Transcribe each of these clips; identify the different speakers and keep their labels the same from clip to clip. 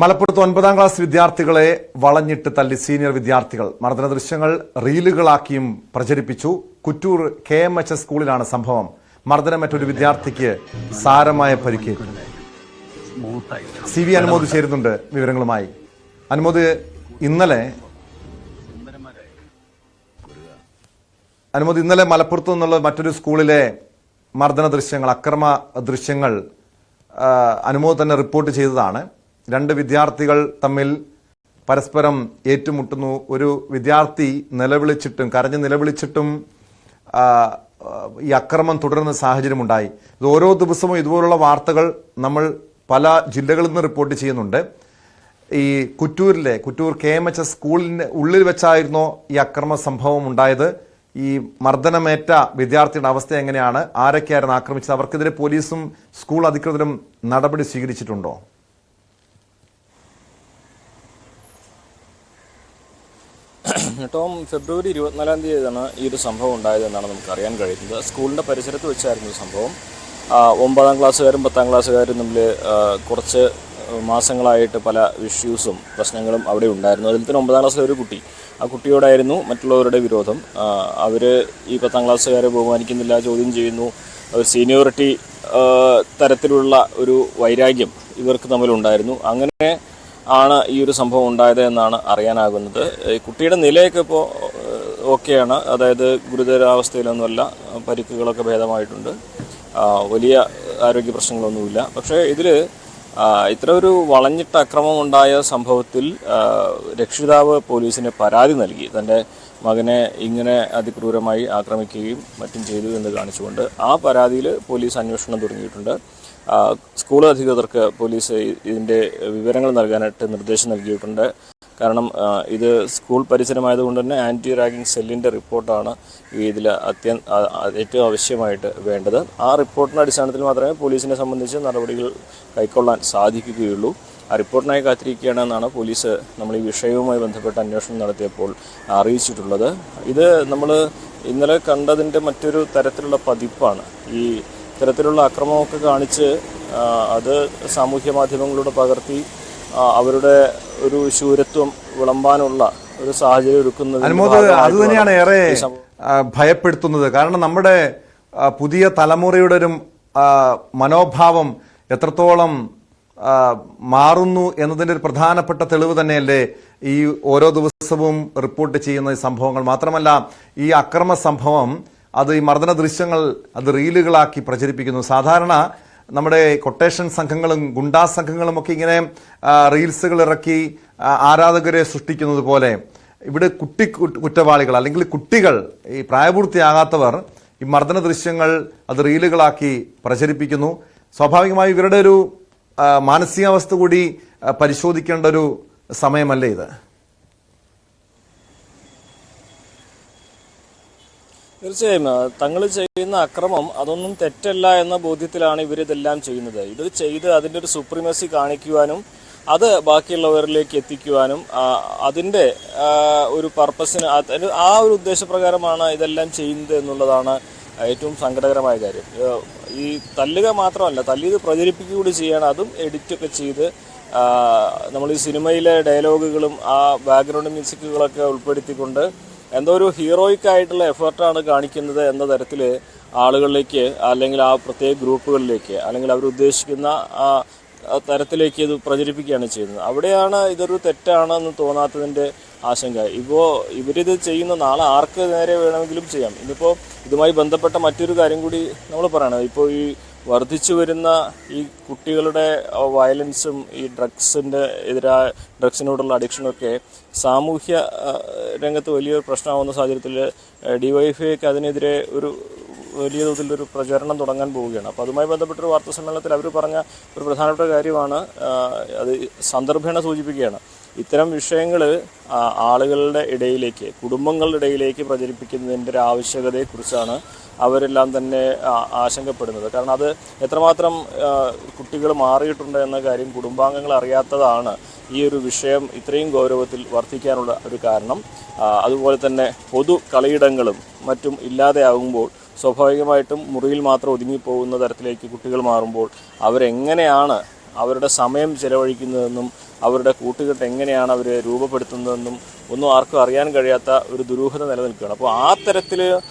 Speaker 1: മലപ്പുറത്ത് 9ാം ക്ലാസ് വിദ്യാർത്ഥികളെ വളഞ്ഞിട്ട് തല്ലി സീനിയർ വിദ്യാർത്ഥികൾ. മർദ്ദന ദൃശ്യങ്ങൾ റീലുകളാക്കിയും പ്രചരിപ്പിച്ചു. കുറ്റൂർ KMHS സ്കൂളിലാണ് സംഭവം. മർദ്ദനമേറ്റൊരു വിദ്യാർത്ഥിക്ക് സാരമായ പരിക്കേറ്റു. CV അനുമോദ് ചേരുന്നുണ്ട് വിവരങ്ങളുമായി. അനുമോദ്, ഇന്നലെ മലപ്പുറത്തു നിന്നുള്ള മറ്റൊരു സ്കൂളിലെ മർദ്ദന ദൃശ്യങ്ങൾ, അക്രമ ദൃശ്യങ്ങൾ അനുമോദ് തന്നെ റിപ്പോർട്ട് ചെയ്തതാണ്. 2 വിദ്യാർത്ഥികൾ തമ്മിൽ പരസ്പരം ഏറ്റുമുട്ടുന്നു. ഒരു വിദ്യാർത്ഥി കരഞ്ഞ് നിലവിളിച്ചിട്ടും ഈ അക്രമം തുടരുന്ന സാഹചര്യമുണ്ടായി. ഇത് ഓരോ ദിവസവും ഇതുപോലുള്ള വാർത്തകൾ നമ്മൾ പല ജില്ലകളിൽ നിന്ന് റിപ്പോർട്ട് ചെയ്യുന്നുണ്ട്. ഈ കുറ്റൂർ KMHS സ്കൂളിന് ഉള്ളിൽ വെച്ചായിരുന്നോ ഈ അക്രമ സംഭവം ഉണ്ടായത്? ഈ മർദ്ദനമേറ്റ വിദ്യാർത്ഥിയുടെ അവസ്ഥ എങ്ങനെയാണ്? ആരൊക്കെയായിരുന്നു ആക്രമിച്ചത്? അവർക്കെതിരെ പോലീസും സ്കൂൾ അധികൃതരും നടപടി സ്വീകരിച്ചിട്ടുണ്ടോ?
Speaker 2: ടോം, ഫെബ്രുവരി 24-ാം തീയതിയാണ് ഈ ഒരു സംഭവം ഉണ്ടായതെന്നാണ് നമുക്ക് അറിയാൻ കഴിയുന്നത്. സ്കൂളിൻ്റെ പരിസരത്ത് വെച്ചായിരുന്നു ഈ സംഭവം. 9ാം ക്ലാസ്സുകാരും 10ാം ക്ലാസ്സുകാരും തമ്മിൽ കുറച്ച് മാസങ്ങളായിട്ട് പല ഇഷ്യൂസും പ്രശ്നങ്ങളും അവിടെ ഉണ്ടായിരുന്നു. അതിൽ തന്നെ 9ാം ക്ലാസ്സിലെ ഒരു കുട്ടി, ആ കുട്ടിയോടായിരുന്നു മറ്റുള്ളവരുടെ വിരോധം. അവർ ഈ 10ാം ക്ലാസ്സുകാരെ ബഹുമാനിക്കുന്നില്ല, ചോദ്യം ചെയ്യുന്നു. ഒരു സീനിയോറിറ്റി തരത്തിലുള്ള ഒരു വൈരാഗ്യം ഇവർക്ക് തമ്മിലുണ്ടായിരുന്നു. അങ്ങനെ ആണ് ഈ ഒരു സംഭവം ഉണ്ടായത് എന്നാണ് അറിയാനാകുന്നത്. കുട്ടിയുടെ നിലയൊക്കെ ഇപ്പോൾ ഓക്കെയാണ്, അതായത് ഗുരുതരാവസ്ഥയിലൊന്നുമല്ല, പരിക്കുകളൊക്കെ ഭേദമായിട്ടുണ്ട്, വലിയ ആരോഗ്യ പ്രശ്നങ്ങളൊന്നുമില്ല. പക്ഷേ ഇതിൽ ഇത്ര ഒരു വളഞ്ഞിട്ട അക്രമം ഉണ്ടായ സംഭവത്തിൽ രക്ഷിതാവ് പോലീസിന് പരാതി നൽകി. തൻ്റെ മകനെ ഇങ്ങനെ അതിക്രൂരമായി ആക്രമിക്കുകയും മറ്റും ചെയ്തു എന്ന് കാണിച്ചുകൊണ്ട് ആ പരാതിയിൽ പോലീസ് അന്വേഷണം തുടങ്ങിയിട്ടുണ്ട്. സ്കൂൾ അധികൃതർക്ക് പോലീസ് ഇതിൻ്റെ വിവരങ്ങൾ നൽകാനായിട്ട് നിർദ്ദേശം നൽകിയിട്ടുണ്ട്. കാരണം ഇത് സ്കൂൾ പരിസരമായതുകൊണ്ട് തന്നെ ആൻറ്റി റാഗിംഗ് സെല്ലിൻ്റെ റിപ്പോർട്ടാണ് ഇതിൽ ഏറ്റവും ആവശ്യമായിട്ട് വേണ്ടത്. ആ റിപ്പോർട്ടിൻ്റെ അടിസ്ഥാനത്തിൽ മാത്രമേ പോലീസിനെ സംബന്ധിച്ച് നടപടികൾ കൈക്കൊള്ളാൻ സാധിക്കുകയുള്ളൂ. ആ റിപ്പോർട്ടിനായി കാത്തിരിക്കുകയാണെന്നാണ് പോലീസ് നമ്മൾ ഈ വിഷയവുമായി ബന്ധപ്പെട്ട് അന്വേഷണം നടത്തിയപ്പോൾ അറിയിച്ചിട്ടുള്ളത്. ഇത് നമ്മൾ ഇന്നലെ കണ്ടതിൻ്റെ മറ്റൊരു തരത്തിലുള്ള പതിപ്പാണ്. ഈ ഇത്തരത്തിലുള്ള അക്രമമൊക്കെ കാണിച്ച് അത് സാമൂഹ്യ മാധ്യമങ്ങളിലൂടെ പകർത്തി അവരുടെ ഒരു ശൂരത്വം വിളമ്പാനുള്ള ഒരു സാഹചര്യം ഒരുക്കുന്നത്
Speaker 1: അത് തന്നെയാണ് ഏറെ ഭയപ്പെടുത്തുന്നത്. കാരണം നമ്മുടെ പുതിയ തലമുറയുടെ ഒരു മനോഭാവം എത്രത്തോളം മാറുന്നു എന്നതിൻ്റെ ഒരു പ്രധാനപ്പെട്ട തെളിവ് തന്നെയല്ലേ ഈ ഓരോ ദിവസവും റിപ്പോർട്ട് ചെയ്യുന്ന സംഭവങ്ങൾ. മാത്രമല്ല, ഈ അക്രമ സംഭവം ഈ മർദ്ദന ദൃശ്യങ്ങൾ റീലുകളാക്കി പ്രചരിപ്പിക്കുന്നു. സാധാരണ നമ്മുടെ കൊട്ടേഷൻ സംഘങ്ങളും ഗുണ്ടാ സംഘങ്ങളും ഒക്കെ ഇങ്ങനെ റീൽസുകൾ ഇറക്കി ആരാധകരെ സൃഷ്ടിക്കുന്നത് പോലെ ഇവിടെ കുറ്റവാളികൾ അല്ലെങ്കിൽ കുട്ടികൾ, ഈ പ്രായപൂർത്തിയാകാത്തവർ ഈ മർദ്ദന ദൃശ്യങ്ങൾ റീലുകളാക്കി പ്രചരിപ്പിക്കുന്നു. സ്വാഭാവികമായി ഇവരുടെ ഒരു മാനസികാവസ്ഥ കൂടി പരിശോധിക്കേണ്ട ഒരു സമയമല്ലേ ഇത്?
Speaker 2: തീർച്ചയായും തങ്ങൾ ചെയ്യുന്ന അക്രമം അതൊന്നും തെറ്റല്ല എന്ന ബോധ്യത്തിലാണ് ഇവരിതെല്ലാം ചെയ്യുന്നത്. ഇത് ചെയ്ത് അതിൻ്റെ ഒരു സുപ്രീമസി കാണിക്കുവാനും അത് ബാക്കിയുള്ളവരിലേക്ക് എത്തിക്കുവാനും അതിൻ്റെ ഒരു പർപ്പസിന് ആ ഒരു ഉദ്ദേശപ്രകാരമാണ് ഇതെല്ലാം ചെയ്യുന്നത് എന്നുള്ളതാണ് ഏറ്റവും സങ്കടകരമായ കാര്യം. ഈ തല്ലുക മാത്രമല്ല, തല്ലിയത് പ്രചരിപ്പിക്കുക കൂടി ചെയ്യാണ്. അതും എഡിറ്റൊക്കെ ചെയ്ത് നമ്മൾ ഈ സിനിമയിലെ ഡയലോഗുകളും ആ ബാക്ക്ഗ്രൗണ്ട് മ്യൂസിക്കുകളൊക്കെ ഉൾപ്പെടുത്തിക്കൊണ്ട് എന്തോ ഒരു ഹീറോയിക് ആയിട്ടുള്ള എഫേർട്ടാണ് കാണിക്കുന്നത് എന്ന തരത്തിൽ ആളുകളിലേക്ക്, അല്ലെങ്കിൽ ആ പ്രത്യേക ഗ്രൂപ്പുകളിലേക്ക്, അല്ലെങ്കിൽ അവരുദ്ദേശിക്കുന്ന ആ തരത്തിലേക്ക് ഇത് പ്രചരിപ്പിക്കുകയാണ് ചെയ്യുന്നത്. അവിടെയാണ് ഇതൊരു തെറ്റാണെന്ന് തോന്നാത്തതിൻ്റെ ആശങ്ക. ഇപ്പോൾ ഇവരിത് ചെയ്യുന്ന നാളെ ആർക്ക് നേരെ വേണമെങ്കിലും ചെയ്യാം. ഇന്നിപ്പോൾ ഇതുമായി ബന്ധപ്പെട്ട മറ്റൊരു കാര്യം കൂടി നമ്മൾ പറയണം. ഇപ്പോൾ ഈ വർദ്ധിച്ചു വരുന്ന ഈ കുട്ടികളുടെ വയലൻസും ഈ ഡ്രഗ്സിനോടുള്ള അഡിക്ഷനൊക്കെ സാമൂഹ്യ രംഗത്ത് വലിയൊരു പ്രശ്നമാവുന്ന സാഹചര്യത്തിൽ DYFIക്ക് അതിനെതിരെ ഒരു വലിയ തോതിലൊരു പ്രചരണം തുടങ്ങാൻ പോവുകയാണ്. അപ്പോൾ അതുമായി ബന്ധപ്പെട്ടൊരു വാർത്താ സമ്മേളനത്തിൽ അവർ പറഞ്ഞ ഒരു പ്രധാനപ്പെട്ട കാര്യമാണ്, അത് സന്ദർഭേണ സൂചിപ്പിക്കുകയാണ്, ഇത്തരം വിഷയങ്ങൾ ആളുകളുടെ ഇടയിലേക്ക്, കുടുംബങ്ങളുടെ ഇടയിലേക്ക് പ്രചരിപ്പിക്കുന്നതിൻ്റെ ഒരു ആവശ്യകതയെക്കുറിച്ചാണ് അവരെല്ലാം തന്നെ ആശങ്കപ്പെടുന്നത്. കാരണം അത് എത്രമാത്രം കുട്ടികൾ മാറിയിട്ടുണ്ട് എന്ന കാര്യം കുടുംബാംഗങ്ങൾ അറിയാത്തതാണ് ഈ ഒരു വിഷയം ഇത്രയും ഗൗരവത്തിൽ വർദ്ധിക്കാനുള്ള ഒരു കാരണം. അതുപോലെ തന്നെ പൊതു കളിയിടങ്ങളും മറ്റും ഇല്ലാതെയാകുമ്പോൾ സ്വാഭാവികമായിട്ടും മുറിയിൽ മാത്രം ഒതുങ്ങിപ്പോകുന്ന തരത്തിലേക്ക് കുട്ടികൾ മാറുമ്പോൾ അവരെങ്ങനെയാണ് അവരുടെ സമയം ചെലവഴിക്കുന്നതെന്നും അവരുടെ കൂട്ടുകെട്ട് എങ്ങനെയാണ് അവർ രൂപപ്പെടുത്തുന്നതെന്നും ഒന്നും ആർക്കും അറിയാൻ കഴിയാത്ത ഒരു ദുരൂഹത നിലനിൽക്കുകയാണ്. അപ്പോൾ ആ തരത്തിൽ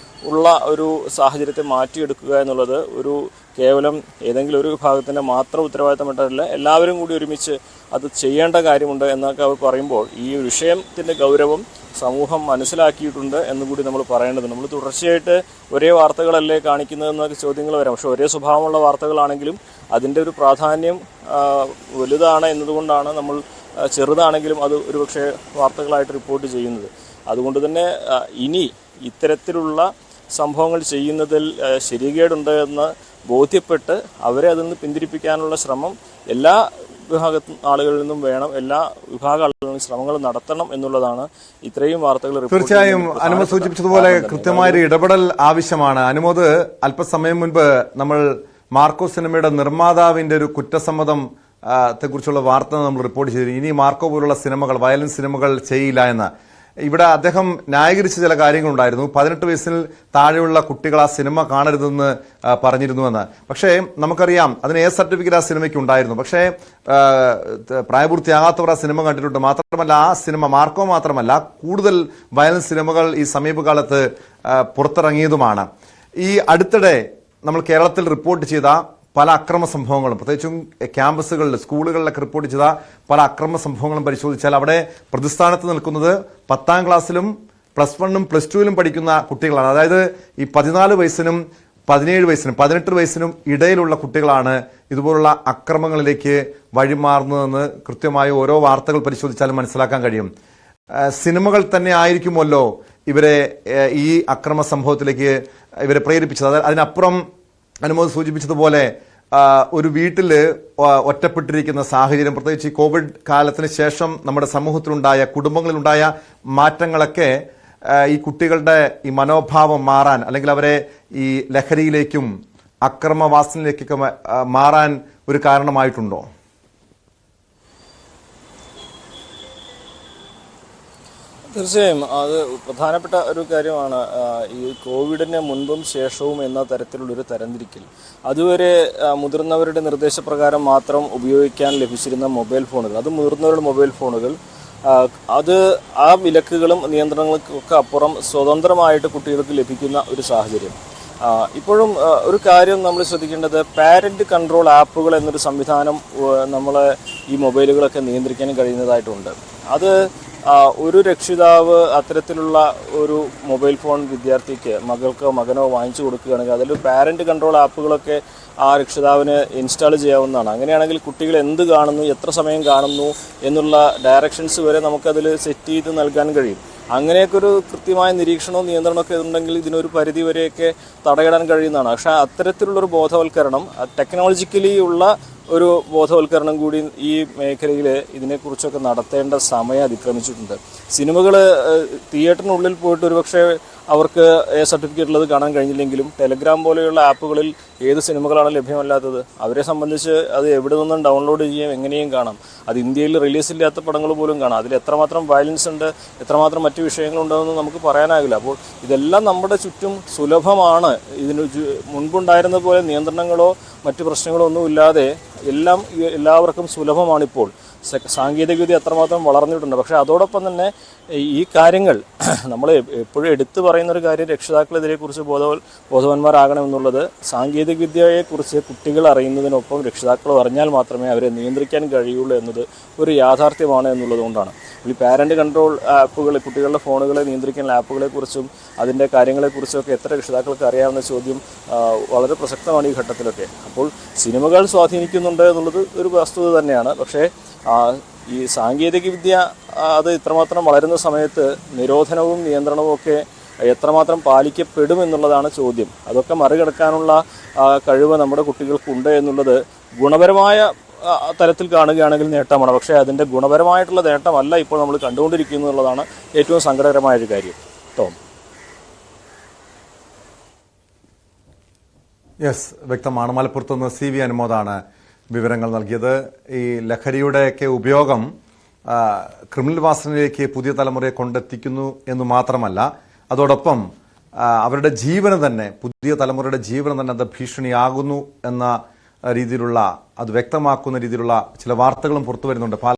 Speaker 2: ഉള്ള ഒരു സാഹചര്യത്തെ മാറ്റിയെടുക്കുക എന്നുള്ളത് ഒരു കേവലം ഏതെങ്കിലും ഒരു വിഭാഗത്തിൻ്റെ മാത്രം ഉത്തരവാദിത്തമായിട്ടല്ല, എല്ലാവരും കൂടി ഒരുമിച്ച് അത് ചെയ്യേണ്ട കാര്യമുണ്ട് എന്നൊക്കെ അവർ പറയുമ്പോൾ ഈ വിഷയത്തിൻ്റെ ഗൗരവം സമൂഹം മനസ്സിലാക്കിയിട്ടുണ്ട് എന്നുകൂടി നമ്മൾ പറയേണ്ടതുണ്ട്. നമ്മൾ തുടർച്ചയായിട്ട് ഒരേ വാർത്തകളല്ലേ കാണിക്കുന്നതെന്നൊക്കെ ചോദ്യങ്ങൾ വരാം. പക്ഷേ ഒരേ സ്വഭാവമുള്ള വാർത്തകളാണെങ്കിലും അതിൻ്റെ ഒരു പ്രാധാന്യം വലുതാണ് എന്നതുകൊണ്ടാണ് നമ്മൾ ചെറുതാണെങ്കിലും അത് ഒരുപക്ഷെ വാർത്തകളായിട്ട് റിപ്പോർട്ട് ചെയ്യുന്നത്. അതുകൊണ്ട് തന്നെ ഇനി ഇത്തരത്തിലുള്ള സംഭവങ്ങൾ ചെയ്യുന്നതിൽ ശരികേടുണ്ട് എന്ന് ബോധ്യപ്പെട്ട് അവരെ അതിൽ നിന്ന് പിന്തിരിപ്പിക്കാനുള്ള ശ്രമം എല്ലാ ആളുകളിൽ നിന്നും വേണം, എല്ലാ വിഭാഗ ആളുകളിൽ നിന്നും ശ്രമങ്ങൾ നടത്തണം എന്നുള്ളതാണ് ഇത്രയും വാർത്തകൾ.
Speaker 1: തീർച്ചയായും അനുമോദ് സൂചിപ്പിച്ചതുപോലെ കൃത്യമായൊരു ഇടപെടൽ ആവശ്യമാണ്. അനുമോദ്, അല്പസമയം മുൻപ് നമ്മൾ മാർക്കോ സിനിമയുടെ നിർമ്മാതാവിന്റെ ഒരു കുറ്റസമ്മതം ത്തെക്കുറിച്ചുള്ള വാർത്ത നമ്മൾ റിപ്പോർട്ട് ചെയ്തു. ഇനി മാർക്കോ പോലുള്ള സിനിമകൾ, വയലൻസ് സിനിമകൾ ചെയ്യില്ല എന്ന്. ഇവിടെ അദ്ദേഹം ന്യായീകരിച്ച ചില കാര്യങ്ങളുണ്ടായിരുന്നു. 18 വയസ്സിൽ താഴെയുള്ള കുട്ടികൾ ആ സിനിമ കാണരുതെന്ന് പറഞ്ഞിരുന്നുവെന്ന്. പക്ഷേ നമുക്കറിയാം അതിന് എ സർട്ടിഫിക്കറ്റ് ആ സിനിമയ്ക്ക് ഉണ്ടായിരുന്നു. പക്ഷേ പ്രായപൂർത്തിയാകാത്തവർ ആ സിനിമ കണ്ടിട്ടുണ്ട്. മാത്രമല്ല ആ സിനിമ മാർക്കോ മാത്രമല്ല, കൂടുതൽ വയലൻസ് സിനിമകൾ ഈ സമീപകാലത്ത് പുറത്തിറങ്ങിയതുമാണ്. ഈ അടുത്തിടെ നമ്മൾ കേരളത്തിൽ റിപ്പോർട്ട് ചെയ്ത പല അക്രമ സംഭവങ്ങളും, പ്രത്യേകിച്ചും ക്യാമ്പസുകളിൽ, സ്കൂളുകളിലൊക്കെ റിപ്പോർട്ട് ചെയ്ത പല അക്രമ സംഭവങ്ങളും പരിശോധിച്ചാൽ അവിടെ പ്രതിസ്ഥാനത്ത് നിൽക്കുന്നത് 10ാം ക്ലാസ്സിലും +1 +2 പഠിക്കുന്ന കുട്ടികളാണ്. അതായത് ഈ 14 വയസ്സിനും 17 വയസ്സിനും 18 വയസ്സിനും ഇടയിലുള്ള കുട്ടികളാണ് ഇതുപോലുള്ള അക്രമങ്ങളിലേക്ക് വഴിമാറുന്നതെന്ന് കൃത്യമായി ഓരോ വാർത്തകൾ പരിശോധിച്ചാലും മനസ്സിലാക്കാൻ കഴിയും. സിനിമകൾ തന്നെ ആയിരിക്കുമല്ലോ ഇവരെ ഈ അക്രമ സംഭവത്തിലേക്ക് ഇവരെ പ്രേരിപ്പിച്ചത്. അതിനപ്പുറം അനുമോദ് സൂചിപ്പിച്ചതുപോലെ ഒരു വീട്ടിൽ ഒറ്റപ്പെട്ടിരിക്കുന്ന സാഹചര്യം, പ്രത്യേകിച്ച് ഈ കോവിഡ് കാലത്തിന് ശേഷം നമ്മുടെ സമൂഹത്തിലുണ്ടായ, കുടുംബങ്ങളിലുണ്ടായ മാറ്റങ്ങളൊക്കെ ഈ കുട്ടികളുടെ ഈ മനോഭാവം മാറാൻ, അല്ലെങ്കിൽ അവരെ ഈ ലഹരിയിലേക്കും അക്രമവാസനയിലേക്കൊക്കെ മാറാൻ ഒരു കാരണമായിട്ടുണ്ടോ?
Speaker 2: തീർച്ചയായും അത് പ്രധാനപ്പെട്ട ഒരു കാര്യമാണ്. ഈ കോവിഡിന് മുൻപും ശേഷവും എന്ന തരത്തിലുള്ളൊരു തരംതിരിക്കൽ. അതുവരെ മുതിർന്നവരുടെ നിർദ്ദേശപ്രകാരം മാത്രം ഉപയോഗിക്കാൻ ലഭിച്ചിരുന്ന മൊബൈൽ ഫോണുകൾ, അത് മുതിർന്നവരുടെ മൊബൈൽ ഫോണുകൾ, അത് ആ വിലക്കുകളും നിയന്ത്രണങ്ങൾക്കൊക്കെ അപ്പുറം സ്വതന്ത്രമായിട്ട് കുട്ടികൾക്ക് ലഭിക്കുന്ന ഒരു സാഹചര്യം. ഇപ്പോഴും ഒരു കാര്യം നമ്മൾ ശ്രദ്ധിക്കേണ്ടത്, പാരന്റ് കൺട്രോൾ ആപ്പുകൾ എന്നൊരു സംവിധാനം നമ്മളെ ഈ മൊബൈലുകളൊക്കെ നിയന്ത്രിക്കാൻ കഴിയുന്നതായിട്ടുണ്ട്. അത് ഒരു രക്ഷിതാവ് അത്തരത്തിലുള്ള ഒരു മൊബൈൽ ഫോൺ വിദ്യാർത്ഥിക്ക്, മകൾക്കോ മകനോ വാങ്ങിച്ചു കൊടുക്കുകയാണെങ്കിൽ അതിൽ പാരന്റ് കൺട്രോൾ ആപ്പുകളൊക്കെ ആ രക്ഷിതാവിന് ഇൻസ്റ്റാൾ ചെയ്യാവുന്നതാണ്. അങ്ങനെയാണെങ്കിൽ കുട്ടികൾ എന്ത് കാണുന്നു, എത്ര സമയം കാണുന്നു എന്നുള്ള ഡയറക്ഷൻസ് വരെ നമുക്കതിൽ സെറ്റ് ചെയ്ത് നൽകാൻ കഴിയും. അങ്ങനെയൊക്കെ ഒരു കൃത്യമായ നിരീക്ഷണവും നിയന്ത്രണമൊക്കെ ഉണ്ടെങ്കിൽ ഇതിനൊരു പരിധി വരെയൊക്കെ തടയിടാൻ കഴിയുന്നതാണ്. പക്ഷേ അത്തരത്തിലുള്ളൊരു ബോധവൽക്കരണം, ടെക്നോളജിക്കലി ഉള്ള ഒരു ബോധവൽക്കരണം കൂടി ഈ മേഖലയിൽ ഇതിനെക്കുറിച്ചൊക്കെ നടത്തേണ്ട സമയം അതിക്രമിച്ചിട്ടുണ്ട്. സിനിമകൾ തിയേറ്ററിനുള്ളിൽ പോയിട്ട് ഒരുപക്ഷെ അവർക്ക് സർട്ടിഫിക്കറ്റ് ഉള്ളത് കാണാൻ കഴിഞ്ഞില്ലെങ്കിലും ടെലഗ്രാം പോലെയുള്ള ആപ്പുകളിൽ ഏത് സിനിമകളാണ് ലഭ്യമല്ലാത്തത്? അവരെ സംബന്ധിച്ച് അത് എവിടെ നിന്നും ഡൗൺലോഡ് ചെയ്യാം, എങ്ങനെയും കാണാം. അത് ഇന്ത്യയിൽ റിലീസില്ലാത്ത പടങ്ങൾ പോലും കാണാം. അതിൽ എത്രമാത്രം വയലൻസ് ഉണ്ട്, എത്രമാത്രം മറ്റു വിഷയങ്ങളുണ്ടെന്ന് നമുക്ക് പറയാനാകില്ല. അപ്പോൾ ഇതെല്ലാം നമ്മുടെ ചുറ്റും സുലഭമാണ്. ഇതിന് മുൻപുണ്ടായിരുന്ന പോലെ നിയന്ത്രണങ്ങളോ മറ്റു പ്രശ്നങ്ങളോ ഒന്നും ഇല്ലാതെ എല്ലാവർക്കും സുലഭമാണിപ്പോൾ. സാങ്കേതികവിദ്യ അത്രമാത്രം വളർന്നിട്ടുണ്ട്. പക്ഷേ അതോടൊപ്പം തന്നെ ഈ കാര്യങ്ങൾ നമ്മൾ എപ്പോഴും എടുത്തു പറയുന്നൊരു കാര്യം, രക്ഷിതാക്കളെതിരെക്കുറിച്ച് ബോധവാന്മാരാകണമെന്നുള്ളത്. സാങ്കേതികവിദ്യയെക്കുറിച്ച് കുട്ടികൾ അറിയുന്നതിനൊപ്പം രക്ഷിതാക്കൾ അറിഞ്ഞാൽ മാത്രമേ അവരെ നിയന്ത്രിക്കാൻ കഴിയുള്ളൂ എന്നത് ഒരു യാഥാർത്ഥ്യമാണ് എന്നുള്ളതുകൊണ്ടാണ്. ഈ പാരന്റ് കൺട്രോൾ ആപ്പുകൾ, കുട്ടികളുടെ ഫോണുകളെ നിയന്ത്രിക്കുന്ന ആപ്പുകളെക്കുറിച്ചും അതിൻ്റെ കാര്യങ്ങളെക്കുറിച്ചൊക്കെ എത്ര രക്ഷിതാക്കൾക്ക് അറിയാവുന്ന ചോദ്യം വളരെ പ്രസക്തമാണ് ഈ ഘട്ടത്തിലൊക്കെ. അപ്പോൾ സിനിമകൾ സ്വാധീനിക്കുന്നുണ്ട് എന്നുള്ളത് ഒരു വസ്തുത തന്നെയാണ്. പക്ഷേ ഈ സാങ്കേതികവിദ്യ അത് ഇത്രമാത്രം വളരുന്ന സമയത്ത് നിരോധനവും നിയന്ത്രണവും ഒക്കെ എത്രമാത്രം പാലിക്കപ്പെടുമെന്നുള്ളതാണ് ചോദ്യം. അതൊക്കെ മറികടക്കാനുള്ള കഴിവ് നമ്മുടെ കുട്ടികൾക്കുണ്ട് എന്നുള്ളത് ഗുണപരമായ തലത്തിൽ കാണുകയാണെങ്കിൽ നേട്ടമാണ്. പക്ഷേ അതിൻ്റെ ഗുണപരമായിട്ടുള്ള നേട്ടമല്ല ഇപ്പോൾ നമ്മൾ കണ്ടുകൊണ്ടിരിക്കുന്നു എന്നുള്ളതാണ് ഏറ്റവും സങ്കടകരമായൊരു കാര്യം. ടോം.
Speaker 1: യെസ്, വ്യക്തമാണ്. മലപ്പുറത്തുനിന്ന് CV അനുമോദാണ് വിവരങ്ങൾ നൽകിയത്. ഈ ലഹരിയുടെയൊക്കെ ഉപയോഗം ക്രിമിനൽ വാസനയിലേക്ക് പുതിയ തലമുറയെ കൊണ്ടെത്തിക്കുന്നു എന്ന് മാത്രമല്ല, അതോടൊപ്പം അവരുടെ ജീവന് തന്നെ, പുതിയ തലമുറയുടെ ജീവന് തന്നെ അത് ഭീഷണിയാകുന്നു എന്ന രീതിയിലുള്ള അത് വ്യക്തമാക്കുന്ന രീതിയിലുള്ള ചില വാർത്തകളും പുറത്തു വരുന്നുണ്ട്.